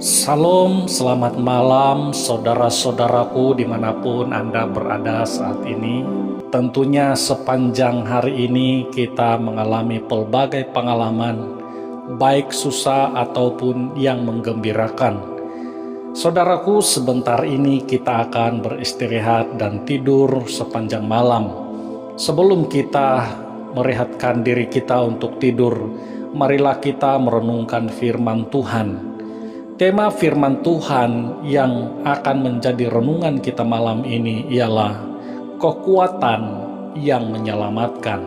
Salam, selamat malam saudara-saudaraku dimanapun Anda berada saat ini. Tentunya sepanjang hari ini kita mengalami pelbagai pengalaman, baik susah ataupun yang menggembirakan. Saudaraku, sebentar ini kita akan beristirahat dan tidur sepanjang malam. Sebelum kita merehatkan diri kita untuk tidur, marilah kita merenungkan firman Tuhan. Tema firman Tuhan yang akan menjadi renungan kita malam ini ialah kekuatan yang menyelamatkan.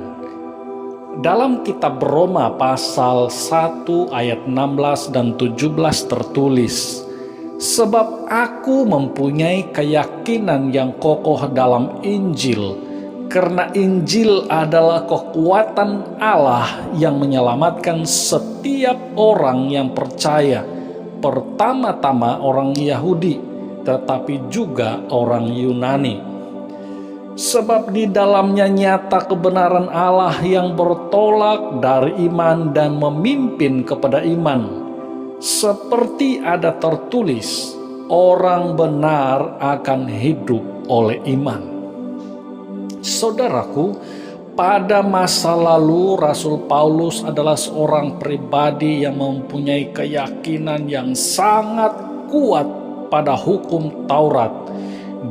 Dalam kitab Roma pasal 1 ayat 16 dan 17 tertulis, "Sebab aku mempunyai keyakinan yang kokoh dalam Injil, karena Injil adalah kekuatan Allah yang menyelamatkan setiap orang yang percaya, pertama-tama orang Yahudi, tetapi juga orang Yunani. Sebab di dalamnya nyata kebenaran Allah yang bertolak dari iman dan memimpin kepada iman. Seperti ada tertulis, orang benar akan hidup oleh iman." Saudaraku, pada masa lalu Rasul Paulus adalah seorang pribadi yang mempunyai keyakinan yang sangat kuat pada hukum Taurat.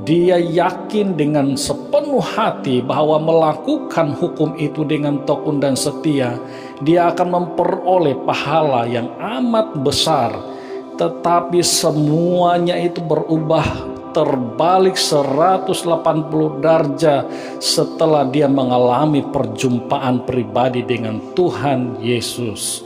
Dia yakin dengan sepenuh hati bahwa melakukan hukum itu dengan tekun dan setia, dia akan memperoleh pahala yang amat besar. Tetapi semuanya itu berubah terbalik 180 derajat setelah dia mengalami perjumpaan pribadi dengan Tuhan Yesus.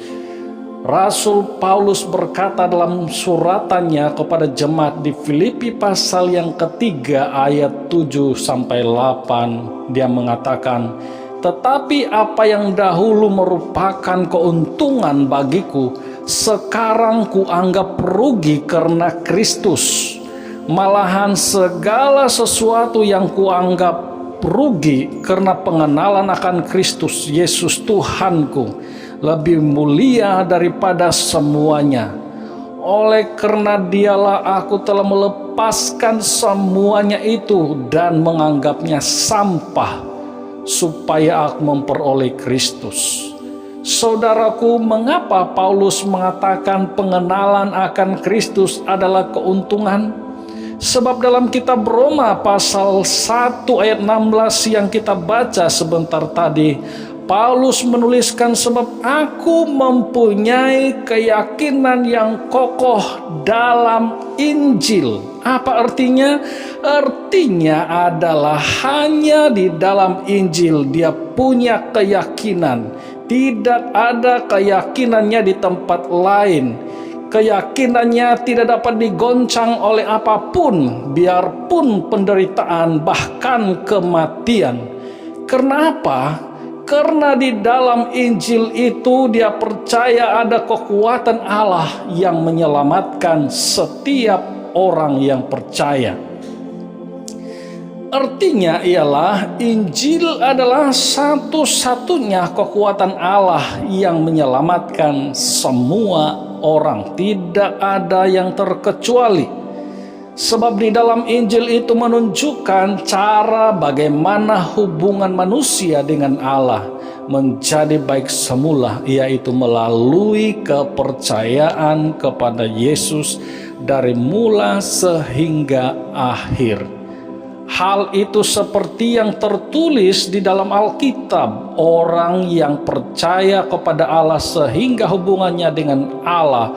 Rasul Paulus berkata dalam suratannya kepada jemaat di Filipi pasal yang ketiga ayat 7-8, dia mengatakan, "Tetapi apa yang dahulu merupakan keuntungan bagiku, sekarang kuanggap rugi karena Kristus. Malahan segala sesuatu yang kuanggap rugi karena pengenalan akan Kristus Yesus Tuhanku lebih mulia daripada semuanya. Oleh karena dialah aku telah melepaskan semuanya itu dan menganggapnya sampah, supaya aku memperoleh Kristus." Saudaraku, mengapa Paulus mengatakan pengenalan akan Kristus adalah keuntungan? Sebab dalam kitab Roma pasal 1 ayat 16 yang kita baca sebentar tadi, Paulus menuliskan, "Sebab aku mempunyai keyakinan yang kokoh dalam Injil." Apa artinya? Artinya adalah hanya di dalam Injil dia punya keyakinan. Tidak ada keyakinannya di tempat lain. Keyakinannya tidak dapat digoncang oleh apapun, biarpun penderitaan, bahkan kematian. Karena apa? Karena di dalam Injil itu dia percaya ada kekuatan Allah yang menyelamatkan setiap orang yang percaya. Artinya ialah Injil adalah satu-satunya kekuatan Allah yang menyelamatkan semua orang, tidak ada yang terkecuali. Sebab di dalam Injil itu menunjukkan cara bagaimana hubungan manusia dengan Allah menjadi baik semula, yaitu melalui kepercayaan kepada Yesus dari mula sehingga akhir. Hal itu seperti yang tertulis di dalam Alkitab, orang yang percaya kepada Allah sehingga hubungannya dengan Allah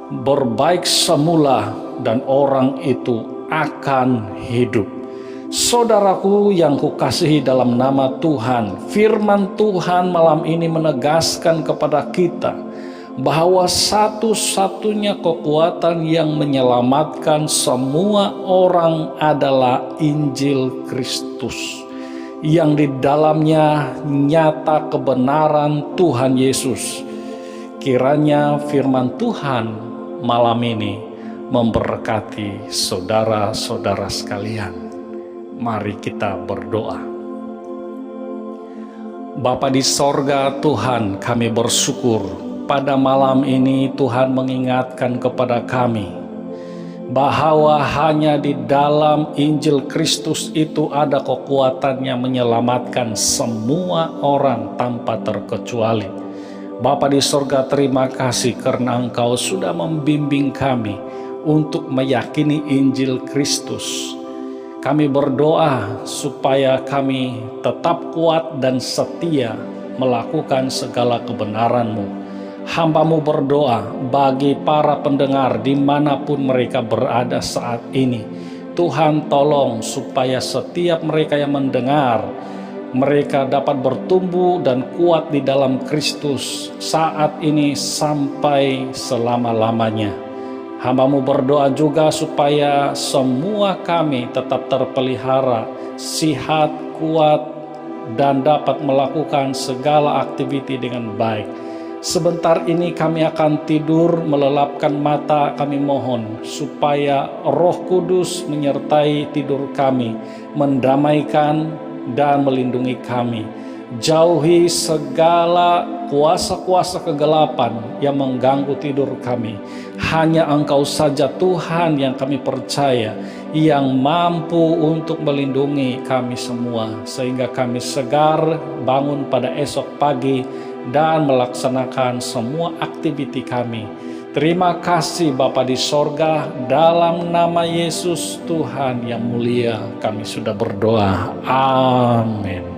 berbaik semula dan orang itu akan hidup. Saudaraku yang kukasihi dalam nama Tuhan, firman Tuhan malam ini menegaskan kepada kita bahwa satu-satunya kekuatan yang menyelamatkan semua orang adalah Injil Kristus, yang di dalamnya nyata kebenaran Tuhan Yesus. Kiranya firman Tuhan malam ini memberkati saudara-saudara sekalian. Mari kita berdoa. Bapa di sorga, Tuhan, kami bersyukur pada malam ini Tuhan mengingatkan kepada kami bahwa hanya di dalam Injil Kristus itu ada kekuatan yang menyelamatkan semua orang tanpa terkecuali. Bapa di sorga, terima kasih karena Engkau sudah membimbing kami untuk meyakini Injil Kristus. Kami berdoa supaya kami tetap kuat dan setia melakukan segala kebenaran-Mu. Hamba-Mu berdoa bagi para pendengar dimanapun mereka berada saat ini. Tuhan tolong supaya setiap mereka yang mendengar, mereka dapat bertumbuh dan kuat di dalam Kristus saat ini sampai selama-lamanya. Hamba-Mu berdoa juga supaya semua kami tetap terpelihara, sehat, kuat, dan dapat melakukan segala aktiviti dengan baik. Sebentar ini kami akan tidur, melelapkan mata. Kami mohon supaya Roh Kudus menyertai tidur kami, mendamaikan dan melindungi kami. Jauhi segala kuasa-kuasa kegelapan yang mengganggu tidur kami. Hanya Engkau saja Tuhan yang kami percaya, yang mampu untuk melindungi kami semua, sehingga kami segar bangun pada esok pagi dan melaksanakan semua aktiviti kami. Terima kasih Bapa di sorga, dalam nama Yesus Tuhan yang mulia kami sudah berdoa. Amin.